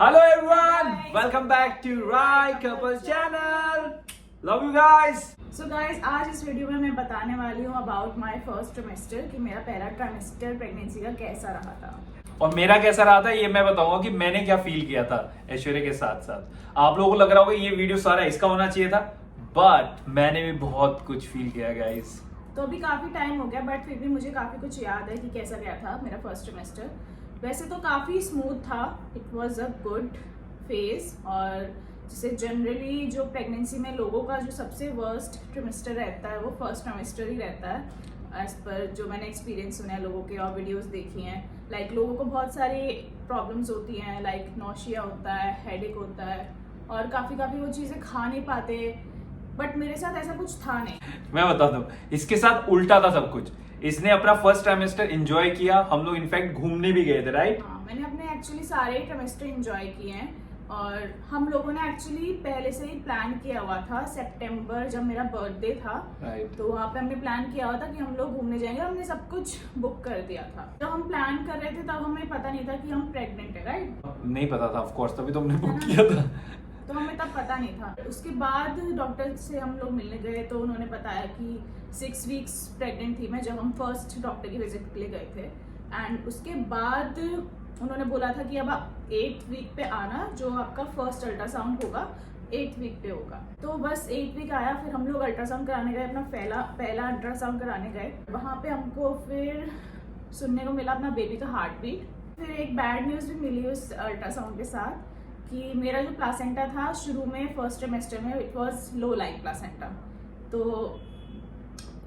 Hello everyone, welcome back to Rai Couple Channel. Love you guys. So guys आज इस video में मैं बताने वाली हूँ अबाउट माय फर्स्ट ट्राइमेस्टर कि मेरा पहला ट्राइमेस्टर प्रेगनेंसी का कैसा रहा था। और मेरा कैसा रहा था ये मैं बताऊंगा कि मैंने क्या फील किया था ऐश्वर्या के साथ साथ। आप लोगों को लग रहा होगा ये वीडियो सारा इसका होना चाहिए था, बट मैंने भी बहुत कुछ फील किया गाइस। तो अभी काफी टाइम हो गया बट फिर भी मुझे काफी कुछ याद है कि कैसा गया था मेरा फर्स्ट ट्राइमेस्टर। वैसे तो काफी स्मूथ था, it was a good phase. और जैसे जनरली जो प्रेगनेंसी में लोगों का जो सबसे वर्स्ट ट्राइमेस्टर रहता है वो फर्स्ट ट्राइमेस्टर ही रहता है, एज पर जो मैंने एक्सपीरियंस सुना है लोगों के और वीडियोस देखी हैं। लाइक लोगों को बहुत सारी प्रॉब्लम्स होती हैं, लाइक नौशिया होता है, हेडेक होता है और काफ़ी वो चीज़ें खा नहीं पाते। बट मेरे साथ ऐसा कुछ था नहीं। मैं बताता हूँ, इसके साथ उल्टा था सब कुछ। इसने अपना फर्स्ट ट्राइमेस्टर एंजॉय किया, हम लोग इनफैक्ट घूमने भी गए थे, राइट? हाँ, मैंने अपने एक्चुअली सारे ट्राइमेस्टर एंजॉय किए हैं और हम लोगों ने एक्चुअली पहले से ही प्लान किया हुआ था। सितंबर जब मेरा बर्थडे था, राइट। तो वहाँ पे हमने प्लान किया हुआ था कि हम लोग घूमने जाएंगे। हमने सब कुछ बुक कर दिया था। जब हम प्लान कर रहे थे तब हमें पता नहीं था कि हम प्रेग्नेंट है, राइट? नहीं पता था, ऑफ कोर्स, तभी तो हमने बुक किया था। तो हमें तब पता नहीं था। उसके बाद डॉक्टर से हम लोग मिलने गए तो उन्होंने बताया कि 6 वीक्स प्रेग्नेंट थी मैं जब हम फर्स्ट डॉक्टर की विजिट के लिए गए थे। एंड उसके बाद उन्होंने बोला था कि अब आप 8th वीक पे आना, जो आपका फर्स्ट अल्ट्रासाउंड होगा 8th वीक पे होगा। तो बस 8th वीक आया, फिर हम लोग अल्ट्रासाउंड कराने गए, अपना पहला अल्ट्रासाउंड कराने गए। वहाँ पे हमको फिर सुनने को मिला अपना बेबी का हार्ट बीट। फिर एक बैड न्यूज़ भी मिली उस अल्ट्रासाउंड के साथ कि मेरा जो प्लासेंटा था शुरू में फर्स्ट ट्राइमेस्टर में it was low lying placenta. तो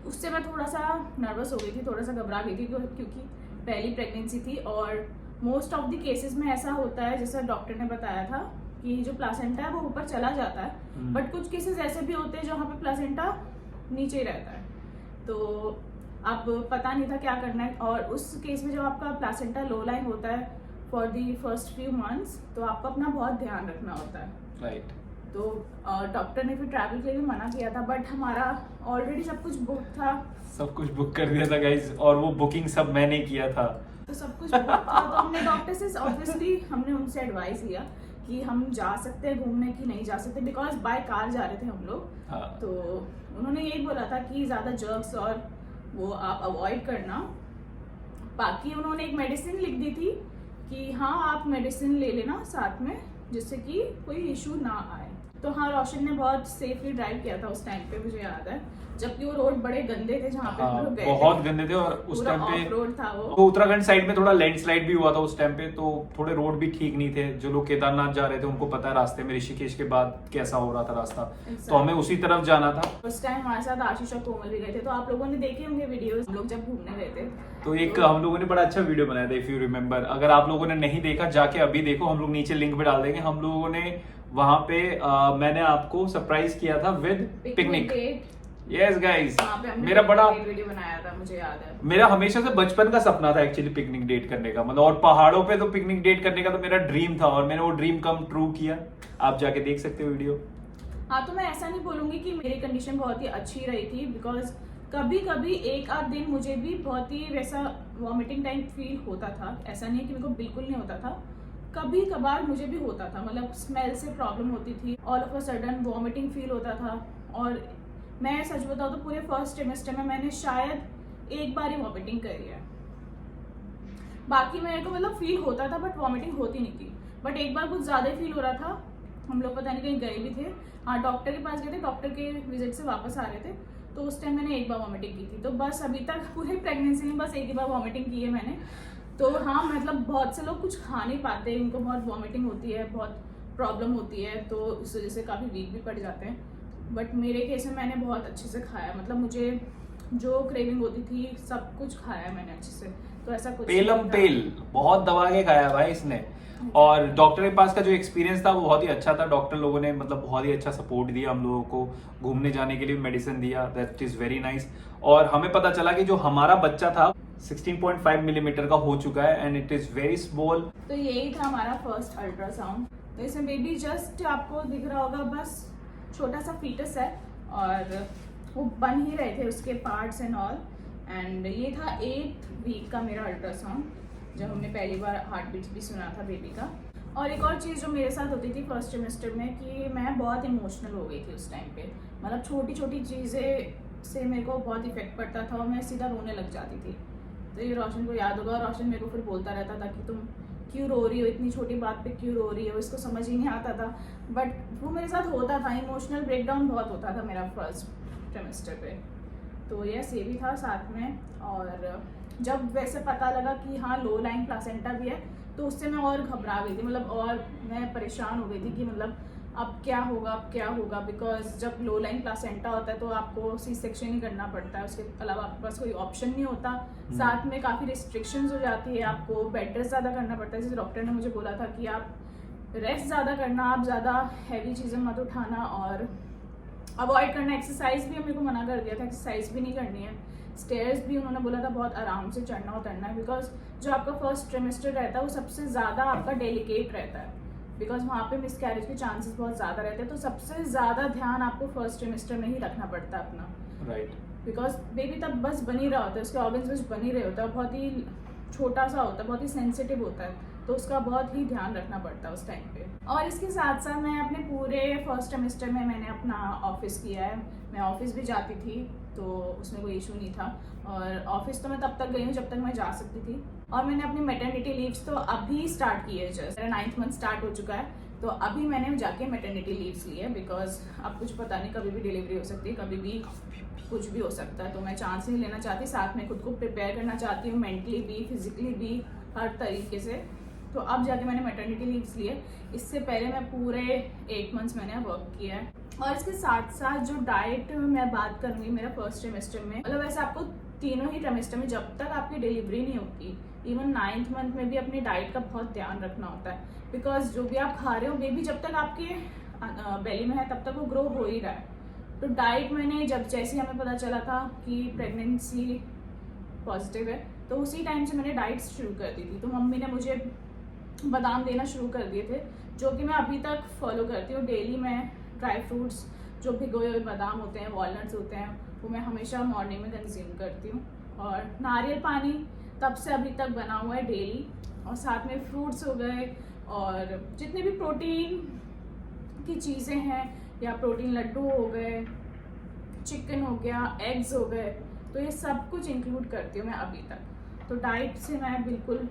उससे मैं थोड़ा सा नर्वस हो गई थी, थोड़ा सा घबरा गई थी क्योंकि पहली प्रेगनेंसी थी। और मोस्ट ऑफ द केसेस में ऐसा होता है, जैसा डॉक्टर ने बताया था कि जो प्लासेंटा है वो ऊपर चला जाता है, बट कुछ केसेस ऐसे भी होते हैं जहाँ पे प्लासेंटा नीचे ही रहता है। तो अब पता नहीं था क्या करना है। और उस केस में जब आपका प्लासेंटा लो लाइन होता है for the first few months, तो आपको अपना बहुत ध्यान रखना होता है, राइट। तो डॉक्टर ने फिर ट्रैवल के लिए भी मना किया था, बट हमारा ऑलरेडी सब कुछ बुक था। सब कुछ बुक कर दिया था गाइस, और वो बुकिंग सब मैंने किया था। तो सब कुछ बुक था, तो हमने डॉक्टर से ऑब्वियसली हमने उनसे एडवाइस लिया कि हम जा सकते हैं घूमने की नहीं जा सकते, बिकॉज बाय कार जा रहे थे हम लोग। हाँ। तो उन्होंने यही बोला था कि ज़्यादा जर्क्स और वो आप अवॉइड करना। बाकी उन्होंने एक मेडिसिन लिख दी थी कि हाँ आप मेडिसिन ले लेना साथ में, जिससे कि कोई इशू ना आए। तो हाँ, रोशन ने बहुत सेफली ड्राइव किया था उस टाइम पे, मुझे याद है, जबकि वो रोड बड़े गंदे थे जहाँ पे हम लोग गए बहुत थे। गंदे थे। और उस टाइम पे रोड था वो। तो उत्तराखंड साइड में थोड़ा लैंडस्लाइड भी हुआ था उस टाइम पे, तो थोड़े रोड भी ठीक नहीं थे। जो लोग केदारनाथ जा रहे थे उनको पता है रास्ते में ऋषिकेश के बाद कैसा हो रहा था रास्ता, तो हमें उसी तरफ जाना था। उस टाइम हमारे साथ आशीष और कोमल भी गए थे, तो आप लोगों ने देखे होंगे वीडियोस हम लोग जब घूमने गए थे। तो एक हम लोगों ने बड़ा अच्छा वीडियो बनाया था, इफ यू रिमेम्बर। अगर आप लोगों ने नहीं देखा जाके अभी देखो, हम लोग नीचे लिंक पे डाल देंगे। हम लोगों ने वहां पे मैंने आपको सरप्राइज किया था विद पिकनिक। यस गाइस, मेरा बड़ा वीडियो बनाया था, मुझे याद है। मेरा हमेशा से बचपन का सपना था एक्चुअली पिकनिक डेट करने का, मतलब। और पहाड़ों पे तो पिकनिक डेट करने का तो मेरा ड्रीम था, और मैंने वो ड्रीम कम ट्रू किया। आप जाके देख सकते हो वीडियो। हाँ, तो मैं ऐसा नहीं बोलूंगी कि मेरी कंडीशन बहुत ही अच्छी रही थी, बिकॉज कभी कभी एक आध दिन मुझे भी बहुत ही वैसा वॉमिटिंग टाइप फील होता था। ऐसा नहीं है कि मेरे को बिल्कुल नहीं होता था, कभी कभार मुझे भी होता था, मतलब स्मेल से प्रॉब्लम होती थी, all of a sudden vomiting feel होता था। और मैं सच बताऊँ तो पूरे फर्स्ट ट्राइमेस्टर में मैंने शायद एक बार ही वॉमिटिंग करी है। बाकी मेरे को मतलब फील होता था बट वॉमिटिंग होती नहीं थी। बट एक बार कुछ ज़्यादा ही फील हो रहा था, हम लोग पता नहीं कहीं गए भी थे। हाँ, डॉक्टर के पास गए थे, डॉक्टर के विजिट से वापस आ रहे थे, तो उस टाइम मैंने एक बार वॉमिटिंग की थी। तो बस अभी तक पूरे प्रेगनेंसी में बस एक ही बार वॉमिटिंग की है मैंने। तो हाँ, मतलब बहुत से लोग कुछ खा नहीं पाते, उनको बहुत वॉमिटिंग होती है, बहुत प्रॉब्लम होती है, तो इस वजह से काफ़ी वीक भी पड़ जाते हैं। बट मेरे केस में मैंने बहुत अच्छे से खाया, मतलब मुझे जो क्रेविंग होती थी सब कुछ खाया मैंने अच्छे से, तो ऐसा कुछ पेल बहुत दबा के खाया भाई इसने। और डॉक्टर के पास का जो एक्सपीरियंस था वो बहुत ही अच्छा था। डॉक्टर लोगों ने मतलब बहुत ही अच्छा सपोर्ट दिया हम लोगों को, घूमने जाने के लिए मेडिसिन दिया, दैट इज वेरी नाइस। और हमें पता चला कि जो हमारा बच्चा था 16.5 मिलीमीटर का हो चुका है, and it is very small. तो यही था हमारा फर्स्ट अल्ट्रासाउंड। तो इसमें बेबी जस्ट आपको दिख रहा होगा, बस छोटा सा फीटस है और वो बन ही रहे थे उसके पार्ट्स एंड ऑल। एंड ये था 8th वीक का मेरा अल्ट्रासाउंड, जब हमने पहली बार हार्ट बीट्स भी सुना था बेबी का। और एक और चीज़ जो मेरे साथ होती थी फर्स्ट सेमेस्टर में कि मैं बहुत इमोशनल हो गई थी उस टाइम पे। मतलब छोटी छोटी चीज़ें से मेरे को बहुत इफेक्ट पड़ता था और मैं सीधा रोने लग जाती थी। तो ये रोशन को याद होगा, और रोशन मेरे को फिर बोलता रहता था कि तुम क्यों रो रही हो, इतनी छोटी बात पे क्यों रो रही हो, इसको समझ ही नहीं आता था। बट वो मेरे साथ होता था, इमोशनल ब्रेकडाउन बहुत होता था मेरा फर्स्ट सेमेस्टर पे। तो यस, ये भी था साथ में। और जब वैसे पता लगा कि हाँ लो लाइन प्लासेंटा भी है, तो उससे मैं और घबरा गई थी, मतलब और मैं परेशान हो गई थी कि मतलब अब क्या होगा, अब क्या होगा। बिकॉज जब लो लाइन प्लासेंटा होता है तो आपको सी सेक्शन ही करना पड़ता है, उसके अलावा आपके पास कोई ऑप्शन नहीं होता। साथ में काफ़ी रिस्ट्रिक्शंस हो जाती है, आपको बेड रेस्ट ज़्यादा करना पड़ता है। जैसे डॉक्टर ने मुझे बोला था कि आप रेस्ट ज़्यादा करना, आप ज़्यादा हैवी चीज़ें मत उठाना और अवॉइड करना। एक्सरसाइज भी मेरे को मना कर दिया था, एक्सरसाइज भी नहीं करनी है। स्टेयर्स भी उन्होंने बोला था बहुत आराम से चढ़ना उतरना है, बिकॉज जो आपका फर्स्ट ट्रिमेस्टर रहता है वो सबसे ज़्यादा आपका डेलिकेट रहता है, बिकॉज वहाँ पे मिसकैरेज के चांसेस बहुत ज़्यादा रहते हैं। तो सबसे ज़्यादा ध्यान आपको फर्स्ट ट्रिमेस्टर में ही रखना पड़ता है अपना, राइट। बिकॉज बेबी तब बस बन ही रहा होता है, उसके ऑर्गन्स बस बन ही रहे होता है, बहुत ही छोटा सा होता है, बहुत ही सेंसिटिव होता है, तो उसका बहुत ही ध्यान रखना पड़ता है उस टाइम पे। और इसके साथ साथ मैं अपने पूरे फर्स्ट सेमेस्टर में मैंने अपना ऑफिस किया है। मैं ऑफिस भी जाती थी, तो उसमें कोई इशू नहीं था। और ऑफिस तो मैं तब तक गई हूँ जब तक मैं जा सकती थी। और मैंने अपनी मैटरनिटी लीव्स तो अभी स्टार्ट की है, जस्ट मेरा 9th मंथ स्टार्ट हो चुका है, तो अभी मैंने जाके मैटरनिटी लीव्स ली है। बिकॉज अब कुछ पता नहीं, कभी भी डिलीवरी हो सकती है, कभी भी कुछ भी हो सकता है, तो मैं चांस नहीं लेना चाहती। साथ में खुद को प्रिपेयर करना चाहती हूँ, मेंटली भी, फिजिकली भी, हर तरीके से। तो अब जाके मैंने मैटरनिटी लीव्स लिए। इससे पहले मैं पूरे 8 मंथ्स मैंने वर्क किया है। और इसके साथ साथ जो डाइट मैं बात करूँगी मेरा फर्स्ट ट्रिमेस्टर में, मतलब वैसे आपको तीनों ही ट्रिमेस्टर में जब तक आपकी डिलीवरी नहीं होती, इवन 9th मंथ में भी अपनी डाइट का बहुत ध्यान रखना होता है। बिकॉज जो भी आप खा रहे हो, बेबी जब तक आपके बेली में है तब तक वो ग्रो हो ही रहा है। तो डाइट मैंने जैसे हमें पता चला था कि प्रेगनेंसी पॉजिटिव है, तो उसी टाइम से मैंने डाइट शुरू कर दी थी। तो मम्मी ने मुझे बादाम देना शुरू कर दिए थे, जो कि मैं अभी तक फॉलो करती हूँ। डेली मैं ड्राई फ्रूट्स, जो भिगोए हुए बादाम होते हैं, वॉलनट्स होते हैं, वो मैं हमेशा मॉर्निंग में कंज्यूम करती हूँ। और नारियल पानी तब से अभी तक बना हुआ है डेली। और साथ में फ्रूट्स हो गए, और जितने भी प्रोटीन की चीज़ें हैं, या प्रोटीन लड्डू हो गए, चिकन हो गया, एग्स हो गए, तो ये सब कुछ इंक्लूड करती हूँ मैं अभी तक। तो डाइट से मैं बिल्कुल,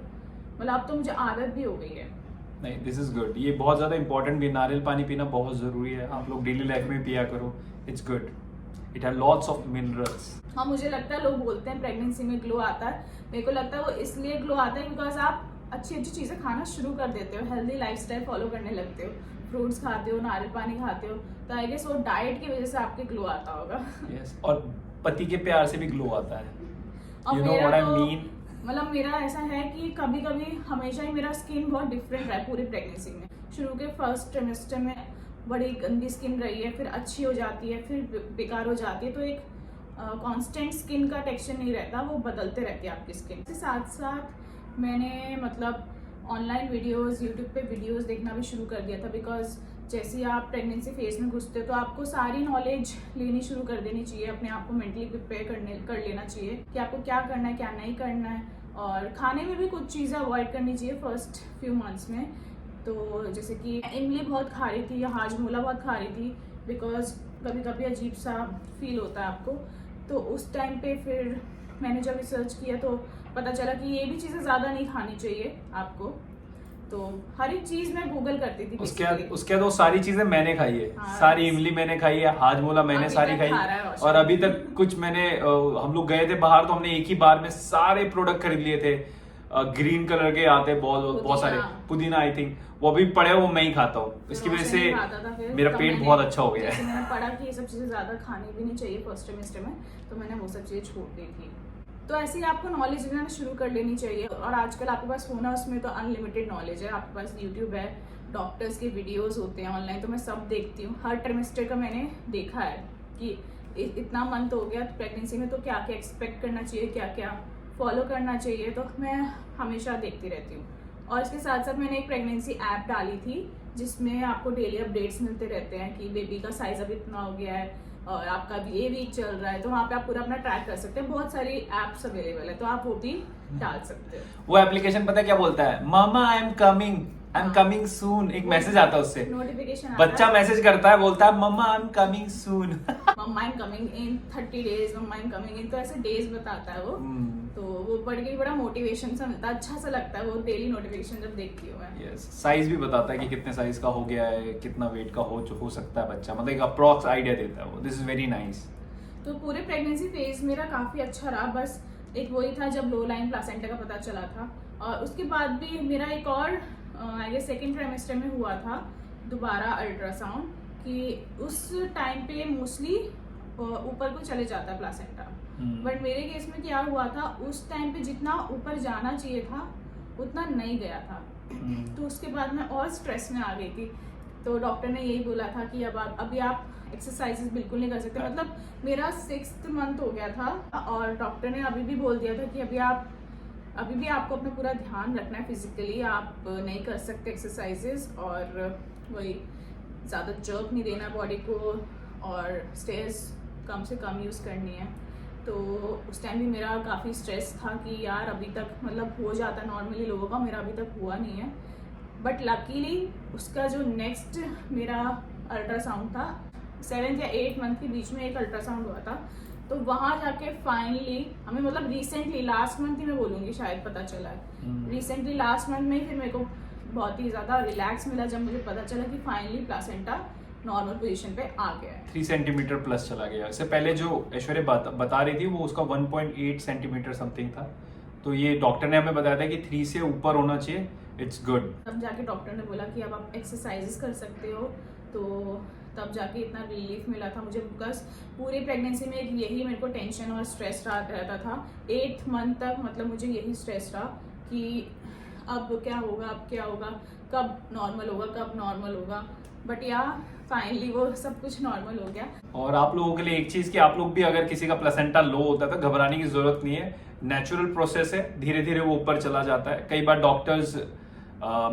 मतलब अब तो मुझे आदत भी हो गई है। नहीं, दिस इज गुड। ये बहुत ज़्यादा इंपॉर्टेंट भी, नारियल पानी पीना बहुत ज़रूरी है, आप लोग डेली लाइफ में पिया करो। It's good, it have lots of minerals. हाँ, मुझे लगता है लोग बोलते हैं प्रेगनेंसी में ग्लो आता है, मेरे को लगता है वो इसलिए ग्लो आता है बिकॉज आप अच्छी अच्छी चीज़ें खाना शुरू कर देते हो, हेल्दी लाइफस्टाइल फॉलो करने लगते हो, फ्रूट्स खाते हो, नारियल पानी खाते हो, तो आई गेस वो डाइट की वजह से आपके ग्लो आता होगा। यस, और पति के प्यार से भी ग्लो आता है। और You know what I mean? मतलब मेरा ऐसा है कि कभी कभी हमेशा ही मेरा स्किन बहुत डिफरेंट रहा है पूरी प्रेगनेंसी में। शुरू के फर्स्ट ट्रिमेस्टर में बड़ी गंदी स्किन रही है, फिर अच्छी हो जाती है, फिर बेकार हो जाती है, तो एक कांस्टेंट स्किन का टेक्सचर नहीं रहता, वो बदलते रहती है आपकी स्किन। इसके साथ साथ मैंने मतलब ऑनलाइन वीडियोस, यूट्यूब पे वीडियोस देखना भी शुरू कर दिया था। बिकॉज जैसे ही आप प्रेगनेंसी फेज में घुसते हो तो आपको सारी नॉलेज लेनी शुरू कर देनी चाहिए, अपने आप को मेंटली प्रिपेयर कर लेना चाहिए कि आपको क्या करना है, क्या नहीं करना है। और खाने में भी कुछ चीज़ें अवॉइड करनी चाहिए फर्स्ट फ्यू मंथ्स में। तो जैसे कि इमली बहुत खा रही थी, या हाजमोला बहुत खा रही थी, बिकॉज कभी कभी अजीब सा फील होता है आपको। तो उस टाइम पे फिर मैंने जब रिसर्च किया तो पता चला कि ये भी चीज़ें ज़्यादा नहीं खानी चाहिए आपको। तो हर एक चीज़ मैं गूगल करती थी। उसके बाद वो सारी चीजें मैंने खाई है। हाँ, सारी इमली मैंने खाई है, हाजमोला मैंने सारी खाई, और अभी तक कुछ मैंने हम लोग गए थे बाहर तो हमने एक ही बार में सारे प्रोडक्ट खरीद लिए थे। ग्रीन कलर के आते बहुत सारे, पुदीना आई थिंक, वो अभी पड़े, वो मैं ही खाता हूँ। इसकी वजह से मेरा पेट बहुत अच्छा हो गया है। मैंने पढ़ा कि ये सब चीज़ें ज़्यादा खानी भी नहीं चाहिए फर्स्ट सेमेस्टर में, तो मैंने वो सब चीज़ें छोड़ दी थी। तो ऐसे ही आपको नॉलेज लेना शुरू कर लेनी चाहिए। और आजकल आपके पास फोन है, उसमें तो अनलिमिटेड नॉलेज है, आपके पास यूट्यूब है, डॉक्टर्स के वीडियोस होते हैं ऑनलाइन, तो मैं सब देखती हूँ। हर ट्रिमेस्टर का मैंने देखा है कि इतना मंथ हो गया प्रेगनेंसी में, तो क्या क्या एक्सपेक्ट करना चाहिए, क्या क्या फॉलो करना चाहिए, तो मैं हमेशा देखती रहती हूँ। और इसके साथ साथ मैंने एक प्रेगनेंसी ऐप डाली थी जिसमें आपको डेली अपडेट्स मिलते रहते हैं कि बेबी का साइज अब इतना हो गया है और आपका ये वीक चल रहा है, तो वहाँ पे आप पूरा अपना ट्रैक कर सकते हैं। बहुत सारी एप्स अवेलेबल है, तो आप वो भी डाल सकते हो। वो एप्लीकेशन पता है क्या बोलता है? Mama I am coming, I am coming soon, एक मैसेज आता है उससे, नोटिफिकेशन बच्चा मैसेज करता है, बोलता है mumma I am coming soon. Mumma I am coming in 30 days, mumma I am coming in, तो ऐसे डेज बताता है वो। तो वो पढ़ के बड़ा मोटिवेशन सा मिलता है, अच्छा सा लगता है वो डेली नोटिफिकेशन जब देखती हूँ मैं। यस, साइज भी बताता है कि कितने साइज का हो गया है, कितना वेट का हो सकता है बच्चा, मतलब एक अप्रॉक्स आइडिया देता है वो। This is very nice. तो पूरे प्रेगनेंसी फेज मेरा काफी अच्छा रहा, बस एक वही था जब लो लाइन प्लासेंटा का पता चला था, और उसके बाद भी मेरा एक और आई गेस सेकेंड ट्राइमेस्टर में हुआ था दोबारा अल्ट्रासाउंड, कि उस टाइम पे मोस्टली ऊपर को चले जाता है प्लासेंटा, बट मेरे केस में क्या हुआ था, उस टाइम पे जितना ऊपर जाना चाहिए था उतना नहीं गया था। तो उसके बाद मैं और स्ट्रेस में आ गई थी, तो डॉक्टर ने यही बोला था कि अभी आप एक्सरसाइजेस बिल्कुल नहीं कर सकते, मतलब मेरा 6th मंथ हो गया था, और डॉक्टर ने अभी भी बोल दिया था कि अभी भी आपको अपना पूरा ध्यान रखना है फिजिकली, आप नहीं कर सकते एक्सरसाइजेस, और वही ज़्यादा जर्क नहीं देना बॉडी को, और स्टेयर्स कम से कम यूज़ करनी है। तो उस टाइम भी मेरा काफ़ी स्ट्रेस था कि यार अभी तक मतलब हो जाता नॉर्मली लोगों का, मेरा अभी तक हुआ नहीं है। बट लकीली उसका जो नेक्स्ट मेरा अल्ट्रासाउंड था 7th या 8th मंथ के बीच में एक अल्ट्रासाउंड हुआ था, तो वहाँ जाके फाइनली हमें मतलब रिसेंटली लास्ट मंथ ही मैं बोलूँगी शायद पता चला है, रिसेंटली लास्ट मंथ में ही फिर मेरे को बहुत ही ज़्यादा रिलैक्स मिला जब मुझे पता चला कि फाइनली प्लासेंटा नॉर्मल पोजीशन पे आ गया है। 3 सेंटीमीटर प्लस चला गया। इससे पहले जो ऐश्वर्या बता रही थी वो उसका 1.8 सेंटीमीटर समथिंग था, तो ये डॉक्टर ने हमें बताया था कि 3 से ऊपर होना चाहिए, इट्स गुड। तब जाके डॉक्टर ने बोला कि अब आप एक्सरसाइजेस कर सकते हो, तो तब जाके इतना रिलीफ मिला था मुझे, बिकॉज पूरी प्रेगनेंसी में यही मेरे को टेंशन और स्ट्रेस रहता था। 8th मंथ तक मतलब मुझे यही स्ट्रेस रहा कि अब क्या होगा, कब नॉर्मल होगा, बट या फाइनली वो सब कुछ नॉर्मल हो गया। और आप लोगों के लिए एक चीज कि आप लोग भी अगर किसी का प्लेसेंटा लो होता है तो घबराने की जरूरत नहीं है, नेचुरल प्रोसेस है, धीरे धीरे वो ऊपर चला जाता है। कई बार डॉक्टर्स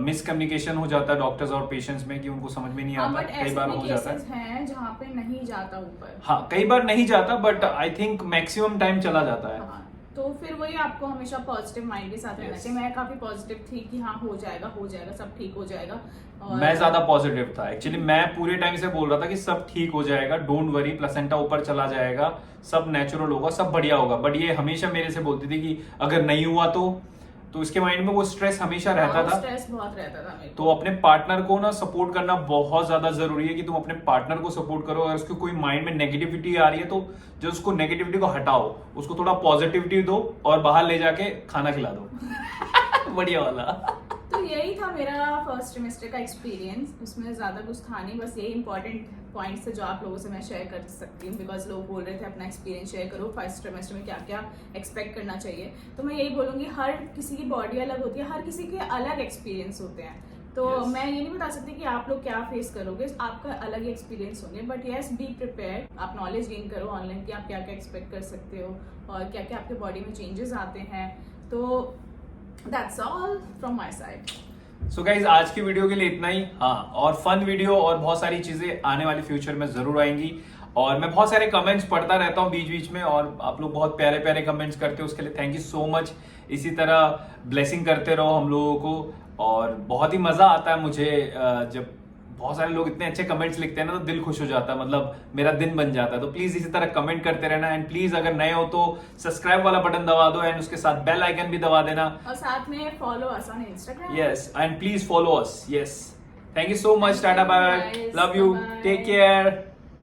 मिसकम्युनिकेशन हो जाता है डॉक्टर्स और पेशेंट्स में कि उनको समझ में नहीं आता, कई बार हो जाता है जहाँ पे नहीं जाता ऊपर। हाँ, कई बार नहीं जाता, but I think maximum time चला जाता है। हाँ, तो फिर वही आपको हमेशा पॉजिटिव माइंड के साथ रहना चाहिए। मैं काफी पॉजिटिव थी कि हाँ हो जाएगा, सब ठीक हो जाएगा। और मैं ज्यादा पॉजिटिव था एक्चुअली, मैं पूरे टाइम से बोल रहा था कि सब ठीक हो जाएगा, डोंट वरी, प्लेसेंटा ऊपर चला जाएगा, सब नेचुरल होगा, सब बढ़िया होगा। बट ये हमेशा मेरे से बोलती थी कि अगर नहीं हुआ तो इसके माइंड में वो स्ट्रेस हमेशा रहता था। स्ट्रेस बहुत रहता था मेरे को। तो अपने पार्टनर को ना सपोर्ट करना बहुत ज्यादा जरूरी है कि तुम अपने पार्टनर को सपोर्ट करो। अगर उसके कोई माइंड में नेगेटिविटी आ रही है तो जो उसको नेगेटिविटी को हटाओ, उसको थोड़ा पॉजिटिविटी दो और बाहर ले जाके खाना खिला दो। बढ़िया वाला। तो यही था मेरा फर्स्ट सेमेस्टर का एक्सपीरियंस, उसमें ज़्यादा कुछ था नहीं, बस यही इंपॉर्टेंट पॉइंट्स थे जो आप लोगों से मैं शेयर कर सकती हूँ, बिकॉज लोग बोल रहे थे अपना एक्सपीरियंस शेयर करो फर्स्ट सेमेस्टर में क्या क्या एक्सपेक्ट करना चाहिए। तो मैं यही बोलूँगी, हर किसी की बॉडी अलग होती है, हर किसी के अलग एक्सपीरियंस होते हैं, तो मैं ये नहीं बता सकती कि आप लोग क्या फेस करोगे, आपका अलग ही एक्सपीरियंस होंगे। बट येस, बी प्रिपेयर, आप नॉलेज गेन करो ऑनलाइन कि आप क्या क्या एक्सपेक्ट कर सकते हो और क्या क्या आपके बॉडी में चेंजेस आते हैं। तो that's all from my side. So guys, आज की वीडियो के लिए इतना ही। हाँ, और फन वीडियो और बहुत सारी चीजें आने वाले फ्यूचर में जरूर आएंगी, और मैं बहुत सारे कमेंट्स पढ़ता रहता हूँ बीच बीच में, और आप लोग बहुत प्यारे प्यारे कमेंट्स करते हो, उसके लिए थैंक यू सो मच। इसी तरह ब्लेसिंग करते रहो हम लोगों को, और बहुत ही मजा आता है मुझे जब बहुत सारे लोग इतने अच्छे कमेंट्स लिखते हैं ना, तो दिल खुश हो जाता है, मतलब मेरा दिन बन जाता है। तो प्लीज इसी तरह कमेंट करते रहना, एंड प्लीज अगर नए हो तो सब्सक्राइब वाला बटन दबा दो, एंड उसके साथ बेल आइकन भी दबा देना, और साथ में follow us on Instagram. Yes, and please follow us. Yes, thank you so much, tata, bye, love you, take care.